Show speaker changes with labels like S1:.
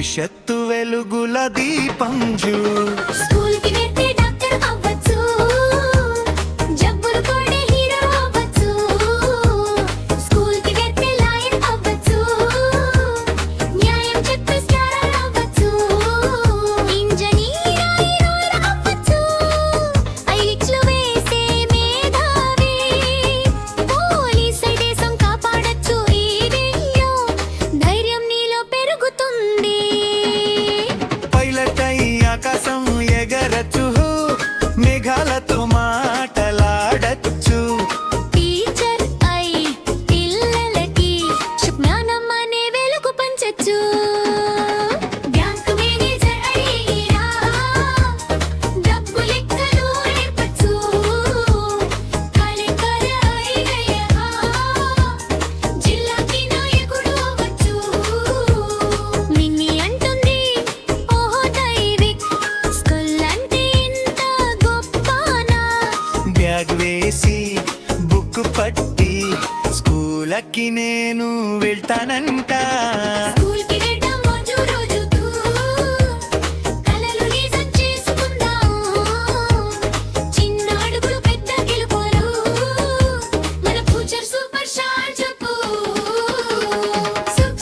S1: భవిష్యత్తు వెలుగుల దీపం జూ.
S2: స్కూల్కి వెళ్తే డాక్టర్ అవ్వచ్చు, జబ్బులు కొడే హీరో అవ్వచ్చు. స్కూల్కి వెళ్తే లాయర్ అవ్వచ్చు, న్యాయం చెప్పే స్టారర్ అవ్వచ్చు. ఇంజనీర్ హీరోయిన్ అవ్వచ్చు, ఐరిక్షలు వేసే మేధావి. పోలీస్ అయి దేశం కాపాడొచ్చు. ఈ రేంజ్లో ధైర్యం నీలో పెరుగుతుంది.
S1: పైలట్ అయి ఆకాశం ఎగరచ్చు, మేఘాలతో మాటలాడచ్చు.
S2: టీచర్ అయి పిల్లలకి సుజ్ఞానం అనే వెలుగు పంచచ్చు. బ్యాంక్ మేనేజర్ అయ్యిరా, డబ్బు లెక్కలు నేర్పచ్చు. కలెక్టర్ అయ్యా, జిల్లాకి నాయకుడు అవ్వచ్చు. మిన్ని అంటుంది ఓహో దైవిక్, స్కూల్ అంటే ఇంత గొప్పనా.
S1: బ్యాగ్ వేసి బుక్ పట్టి స్కూలకి నేను వెళ్తానంట.